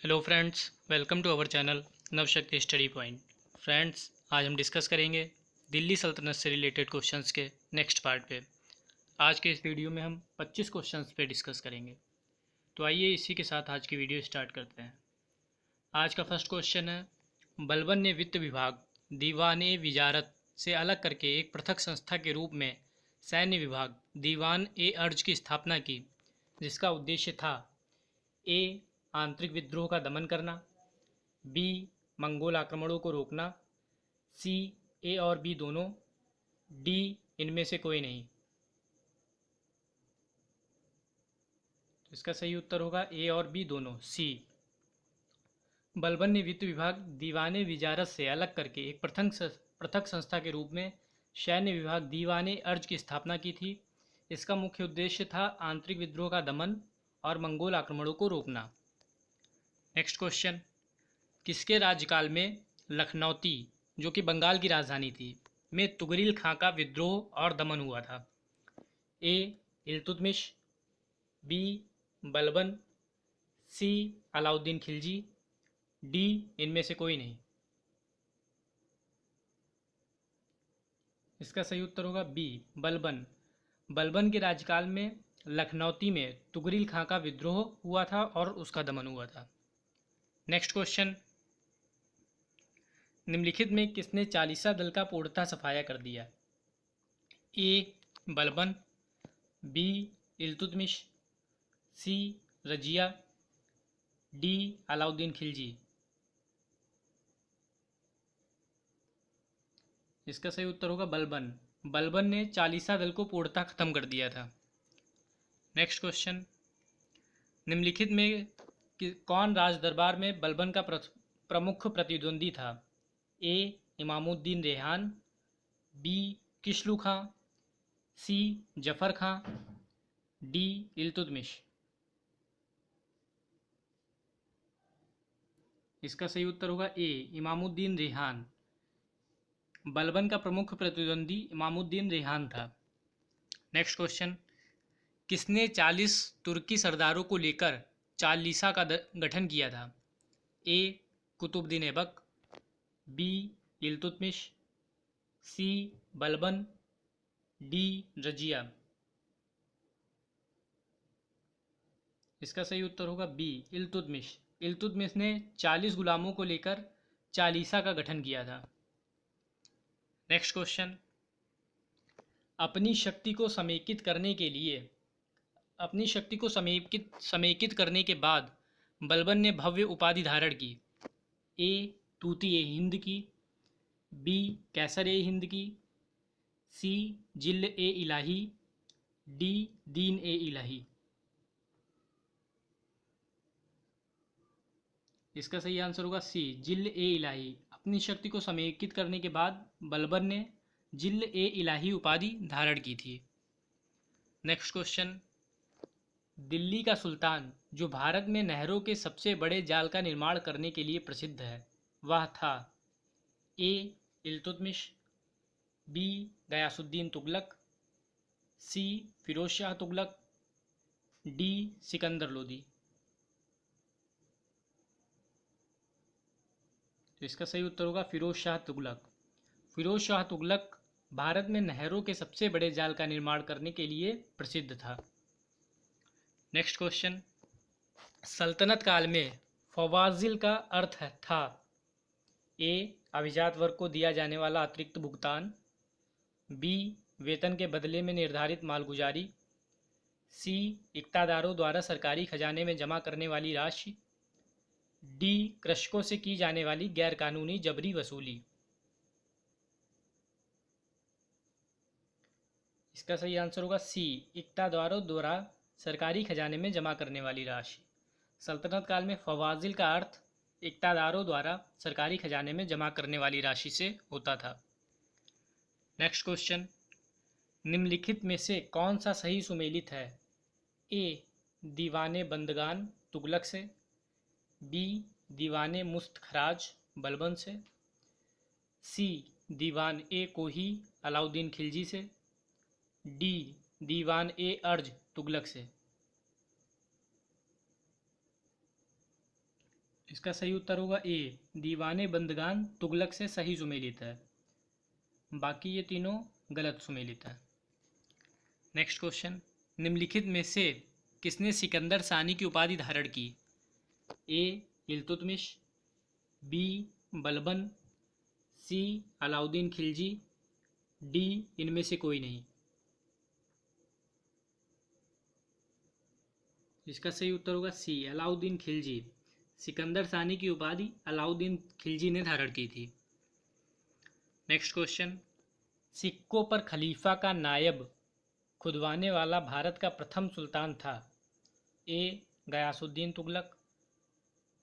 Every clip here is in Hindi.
Hello friends, welcome to our channel Navshakti study point. Friends, आज हम डिस्कस करेंगे दिल्ली सल्तनत से रिलेटेड क्वेश्चंस के नेक्स्ट पार्ट पे। आज के इस वीडियो में हम 25 क्वेश्चंस पे डिस्कस करेंगे। तो आइए इसी के साथ आज की वीडियो स्टार्ट करते हैं। आज का फर्स्ट क्वेश्चन है, बलबन ने वित्त विभाग दीवान-ए विजारत से अलग करके एक पृथक संस्था के रूप में सैन्य विभाग दीवान-ए-अर्ज की स्थापना की, जिसका उद्देश्य था ए आंतरिक विद्रोह का दमन करना, बी मंगोल आक्रमणों को रोकना, सी ए और बी दोनों, डी इनमें से कोई नहीं। तो इसका सही उत्तर होगा ए और बी दोनों, सी। बलबन ने वित्त विभाग दीवाने विजारत से अलग करके एक पृथक संस्था के रूप में सैन्य विभाग दीवाने अर्ज की स्थापना की थी। इसका मुख्य उद्देश्य था आंतरिक विद्रोह का दमन और मंगोल आक्रमणों को रोकना। नेक्स्ट क्वेश्चन, किसके राज्यकाल में लखनौती, जो कि बंगाल की राजधानी थी, में तुगरिल खां का विद्रोह और दमन हुआ था? ए इल्तुतमिश, बी बलबन, सी अलाउद्दीन खिलजी, डी इनमें से कोई नहीं। इसका सही उत्तर होगा बी बलबन। बलबन के राज्यकाल में लखनौती में तुगरिल खां का विद्रोह हुआ था और उसका दमन हुआ था। नेक्स्ट क्वेश्चन, निम्नलिखित में किसने चालीसा दल का पूर्णतः सफाया कर दिया? ए बलबन, बी इल्तुतमिश, सी रजिया, डी अलाउद्दीन खिलजी। इसका सही उत्तर होगा बलबन। बलबन ने चालीसा दल को पूर्णतः खत्म कर दिया था। नेक्स्ट क्वेश्चन, निम्नलिखित में कौन राज दरबार में बलबन का प्रमुख प्रतिद्वंदी था? ए इमामुद्दीन रेहान, बी किशलू खां, सी जफर खां, डी इल्तुतमिश। इसका सही उत्तर होगा ए इमामुद्दीन रेहान। बलबन का प्रमुख प्रतिद्वंदी इमामुद्दीन रेहान था। नेक्स्ट क्वेश्चन, किसने 40 तुर्की सरदारों को लेकर चालीसा का गठन किया था? ए कुतुबुद्दीन ऐबक, बी इल्तुतमिश, सी बलबन, डी रजिया। इसका सही उत्तर होगा बी इल्तुतमिश। इल्तुतमिश ने 40 गुलामों को लेकर चालीसा का गठन किया था। नेक्स्ट क्वेश्चन, अपनी शक्ति को समेकित करने के बाद बलबन ने भव्य उपाधि धारण की। ए तूती ए हिंद की, बी कैसर ए हिंद की, सी जिल्ल ए इलाही, डी दीन ए इलाही। इसका सही आंसर होगा सी जिल्ल ए इलाही। अपनी शक्ति को समेकित करने के बाद बलबन ने जिल्ल ए इलाही उपाधि धारण की थी। नेक्स्ट क्वेश्चन, दिल्ली का सुल्तान जो भारत में नहरों के सबसे बड़े जाल का निर्माण करने के लिए प्रसिद्ध है, वह था? ए इल्तुतमिश, बी गयासुद्दीन तुगलक, सी फिरोज शाह तुगलक, डी सिकंदर लोदी। तो इसका सही उत्तर होगा फिरोज शाह तुगलक। फिरोज शाह तुगलक भारत में नहरों के सबसे बड़े जाल का निर्माण करने के लिए प्रसिद्ध था। नेक्स्ट क्वेश्चन, सल्तनत काल में फवाजिल का अर्थ था? ए अभिजात वर्ग को दिया जाने वाला अतिरिक्त भुगतान, बी वेतन के बदले में निर्धारित मालगुजारी, सी इक्तादारों द्वारा सरकारी खजाने में जमा करने वाली राशि, डी कृषकों से की जाने वाली गैरकानूनी जबरी वसूली। इसका सही आंसर होगा सी इक्तादारों द्वारा सरकारी खजाने में जमा करने वाली राशि। सल्तनत काल में फवाजिल का अर्थ इक्तादारों द्वारा सरकारी खजाने में जमा करने वाली राशि से होता था। नेक्स्ट क्वेश्चन, निम्नलिखित में से कौन सा सही सुमेलित है? ए दीवाने बंदगान तुगलक से, बी दीवाने मुस्त खराज बलबन से, सी दीवान ए कोही अलाउद्दीन खिलजी से, डी दीवान ए अर्ज तुगलक से। इसका सही उत्तर होगा ए, दीवाने बंदगान तुगलक से सही सुमेलित है। बाकी ये तीनों गलत सुमेलित है। नेक्स्ट क्वेश्चन, निम्नलिखित में से किसने सिकंदर सानी की उपाधि धारण की? ए इल्तुतमिश, बी बलबन, सी अलाउद्दीन खिलजी, डी इनमें से कोई नहीं। इसका सही उत्तर होगा सी, अलाउद्दीन खिलजी। सिकंदर सानी की उपाधि अलाउद्दीन खिलजी ने धारण की थी। नेक्स्ट क्वेश्चन, सिक्कों पर खलीफा का नायब खुदवाने वाला भारत का प्रथम सुल्तान था? ए गयासुद्दीन तुगलक,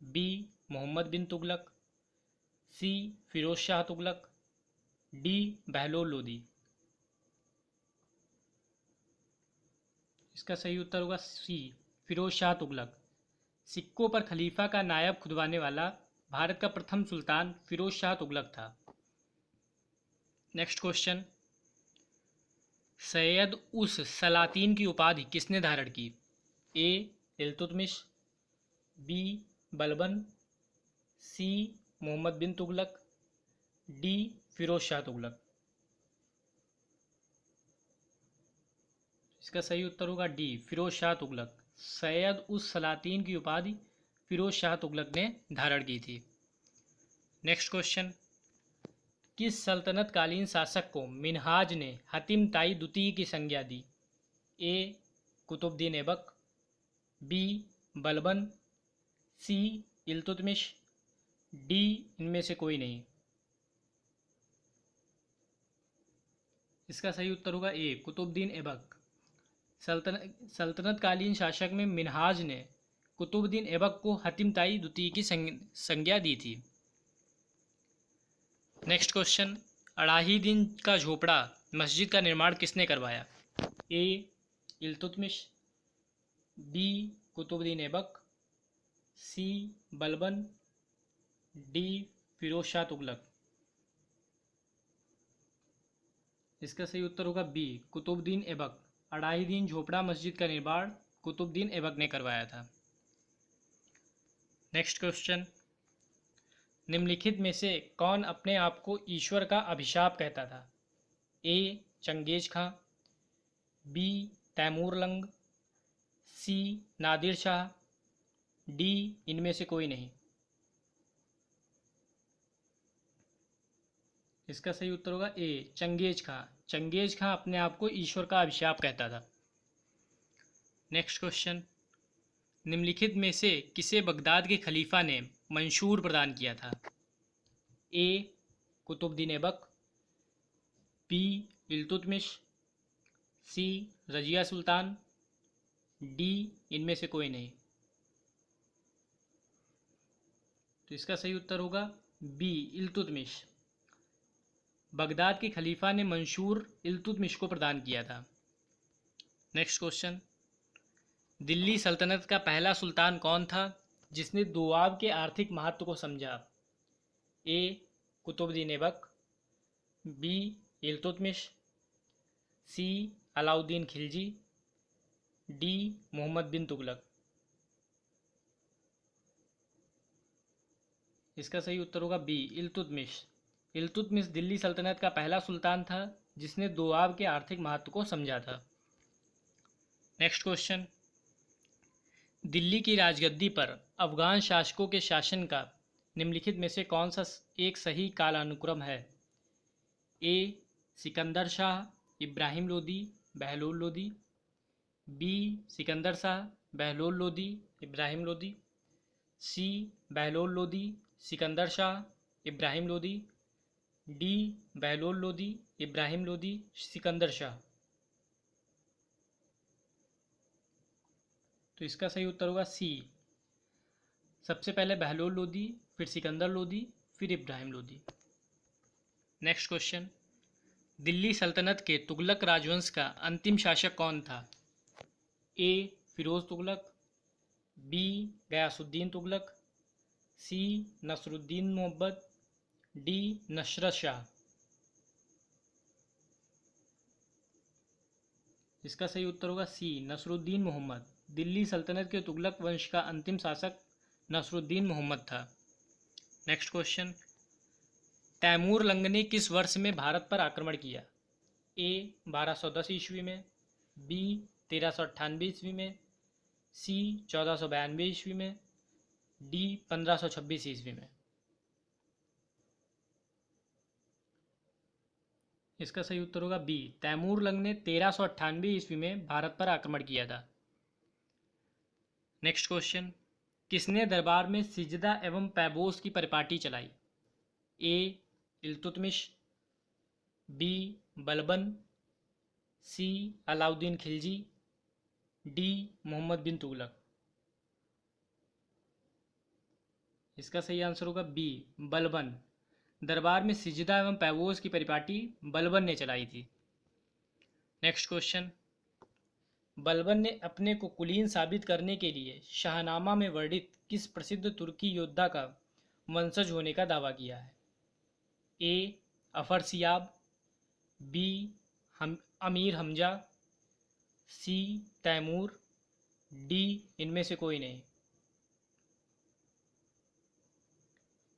बी मोहम्मद बिन तुगलक, सी फिरोज शाह तुगलक, डी बहलोल लोदी। इसका सही उत्तर होगा सी, फिरोज शाह तुगलक। सिक्कों पर खलीफा का नायब खुदवाने वाला भारत का प्रथम सुल्तान फिरोज शाह तुगलक था। नेक्स्ट क्वेश्चन, सैयद उस सलातीन की उपाधि किसने धारण की? ए इल्तुतमिश, बी बलबन, सी मोहम्मद बिन तुगलक, डी फिरोज शाह तुगलक। इसका सही उत्तर होगा डी, फिरोज शाह तुगलक। सैयद उस सलातीन की उपाधि फिरोज शाह तुगलक ने धारण की थी। नेक्स्ट क्वेश्चन, किस सल्तनतकालीन शासक को मिन्हाज ने हतिम ताई द्वितीय की संज्ञा दी? ए कुतुबुद्दीन ऐबक, बी बलबन, सी इल्तुतमिश, डी इनमें से कोई नहीं। इसका सही उत्तर होगा ए, कुतुबुद्दीन ऐबक। सल्तनतकालीन शासक में मिन्हाज ने कुतुबुद्दीन ऐबक को हतिम ताई द्वितीय की संज्ञा दी थी। नेक्स्ट क्वेश्चन, अढ़ाई दिन का झोपड़ा मस्जिद का निर्माण किसने करवाया? ए इल्तुतमिश, बी कुतुबुद्दीन ऐबक, सी बलबन, डी फिरोज शाह तुगलक। इसका सही उत्तर होगा बी, कुतुबुद्दीन ऐबक। अढ़ाई दिन झोपड़ा मस्जिद का निर्माण कुतुबुद्दीन ऐबक ने करवाया था। नेक्स्ट क्वेश्चन, निम्नलिखित में से कौन अपने आप को ईश्वर का अभिशाप कहता था? ए चंगेज खां, बी तैमूरलंग, सी नादिर शाह, डी इनमें से कोई नहीं। इसका सही उत्तर होगा ए, चंगेज खां। चंगेज खां अपने आप को ईश्वर का अभिशाप कहता था। नेक्स्ट क्वेश्चन, निम्नलिखित में से किसे बगदाद के खलीफा ने मंशूर प्रदान किया था? ए कुतुबुद्दीन ऐबक, बी इल्तुतमिश, सी रजिया सुल्तान, डी इनमें से कोई नहीं। तो इसका सही उत्तर होगा बी, इल्तुतमिश। बगदाद के खलीफा ने मंशूर इल्तुतमिश को प्रदान किया था। नेक्स्ट क्वेश्चन, दिल्ली सल्तनत का पहला सुल्तान कौन था जिसने दोआब के आर्थिक महत्व को समझा? ए कुतुबुद्दीन ऐबक, बी इल्तुतमिश, सी अलाउद्दीन खिलजी, डी मोहम्मद बिन तुगलक। इसका सही उत्तर होगा बी, इल्तुतमिश। इल्तुतमिश दिल्ली सल्तनत का पहला सुल्तान था जिसने दोआब के आर्थिक महत्व को समझा था। नेक्स्ट क्वेश्चन, दिल्ली की राजगद्दी पर अफगान शासकों के शासन का निम्नलिखित में से कौन सा एक सही कालानुक्रम है? ए सिकंदर शाह, इब्राहिम लोदी, बहलोल लोदी, बी सिकंदर शाह, बहलोल लोदी, इब्राहिम लोदी, सी बहलोल लोदी, सिकंदर शाह, इब्राहिम लोदी, डी बहलोल लोदी, इब्राहिम लोदी, सिकंदर शाह। तो इसका सही उत्तर होगा सी, सबसे पहले बहलोल लोदी, फिर सिकंदर लोदी, फिर इब्राहिम लोदी। नेक्स्ट क्वेश्चन, दिल्ली सल्तनत के तुगलक राजवंश का अंतिम शासक कौन था? ए फिरोज तुगलक, बी गयासुद्दीन तुगलक, सी नसरुद्दीन मोहब्बत, डी नसरत शाह। इसका सही उत्तर होगा सी, नसरुद्दीन मोहम्मद। दिल्ली सल्तनत के तुगलक वंश का अंतिम शासक नसरुद्दीन मोहम्मद था। नेक्स्ट क्वेश्चन, तैमूर लंग ने किस वर्ष में भारत पर आक्रमण किया? ए 1210 ईस्वी में, बी 1398 ईस्वी में, सी 1492 ईस्वी में, डी 1526 ईस्वी में। इसका सही उत्तर होगा बी, तैमूर लंग ने 1398 ईस्वी में भारत पर आक्रमण किया था। नेक्स्ट क्वेश्चन, किसने दरबार में सिजदा एवं पैबोस की परिपाटी चलाई? ए इल्तुतमिश, बी बलबन, सी अलाउद्दीन खिलजी, डी मोहम्मद बिन तुगलक। इसका सही आंसर होगा बी बलबन। दरबार में सिजदा एवं पैबोस की परिपाटी बलबन ने चलाई थी। नेक्स्ट क्वेश्चन, बलबन ने अपने को कुलीन साबित करने के लिए शाहनामा में वर्णित किस प्रसिद्ध तुर्की योद्धा का वंशज होने का दावा किया है? ए अफरसियाब, बी अमीर हमजा, सी तैमूर, डी इनमें से कोई नहीं।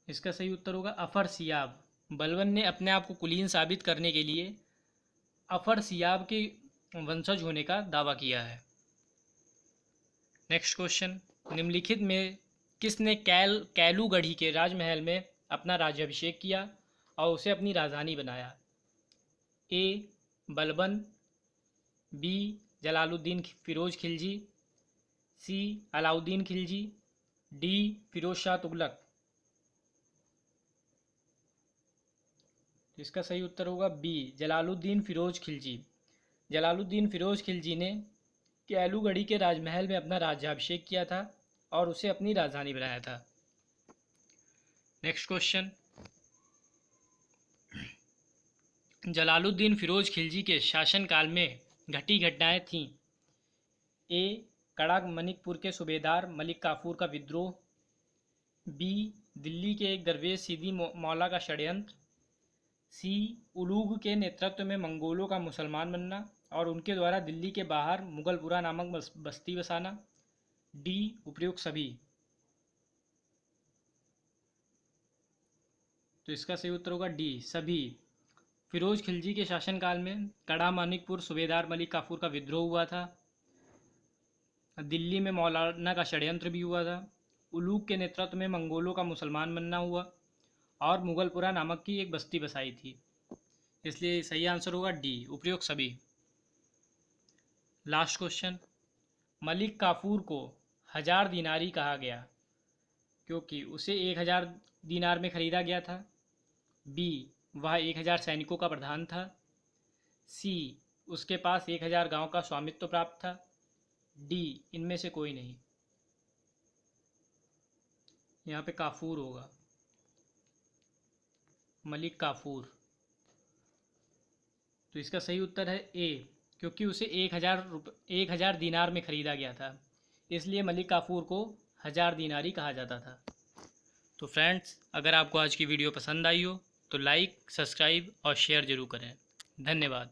इसका सही उत्तर होगा अफरसियाब। बलबन ने अपने आप को कुलीन साबित करने के लिए अफरसियाब के वंशज होने का दावा किया है। नेक्स्ट क्वेश्चन, निम्नलिखित में किसने कैलूगढ़ी के राजमहल में अपना राज्याभिषेक किया और उसे अपनी राजधानी बनाया? ए बलबन, बी जलालुद्दीन फिरोज खिलजी, सी अलाउद्दीन खिलजी, डी फिरोज शाह तुगलक। तो इसका सही उत्तर होगा बी जलालुद्दीन फिरोज खिलजी। जलालुद्दीन फिरोज खिलजी ने कैलूगढ़ी के राजमहल में अपना राज्याभिषेक किया था और उसे अपनी राजधानी बनाया था। नेक्स्ट क्वेश्चन, जलालुद्दीन फिरोज खिलजी के शासनकाल में घटी घटनाएं थीं। ए कड़ाक मनिकपुर के सूबेदार मलिक काफूर का विद्रोह, बी दिल्ली के एक दरवेश सीदी मौला का षड्यंत्र, सी उलूग के नेतृत्व में मंगोलों का मुसलमान बनना और उनके द्वारा दिल्ली के बाहर मुगलपुरा नामक बस्ती बसाना, डी उपयुक्त सभी। तो इसका सही उत्तर होगा डी सभी। फिरोज खिलजी के शासनकाल में कड़ा मानिकपुर सूबेदार मलिक काफूर का विद्रोह हुआ था, दिल्ली में मौलाना का षड्यंत्र भी हुआ था, उलूग के नेतृत्व में मंगोलों का मुसलमान बनना हुआ और मुगलपुरा नामक की एक बस्ती बसाई थी। इसलिए सही आंसर होगा डी उपयुक्त सभी। लास्ट क्वेश्चन, मलिक काफूर को 1000 दीनारी कहा गया क्योंकि उसे 1000 दीनार में खरीदा गया था, बी वह 1000 सैनिकों का प्रधान था, सी उसके पास 1000 गांव का स्वामित्व प्राप्त था, डी इनमें से कोई नहीं। यहाँ पे काफूर होगा, मलिक काफूर। तो इसका सही उत्तर है ए, क्योंकि उसे 1000 दीनार में ख़रीदा गया था, इसलिए मलिक काफूर को 1000 दीनारी कहा जाता था। तो फ्रेंड्स, अगर आपको आज की वीडियो पसंद आई हो तो लाइक, सब्सक्राइब और शेयर ज़रूर करें। धन्यवाद।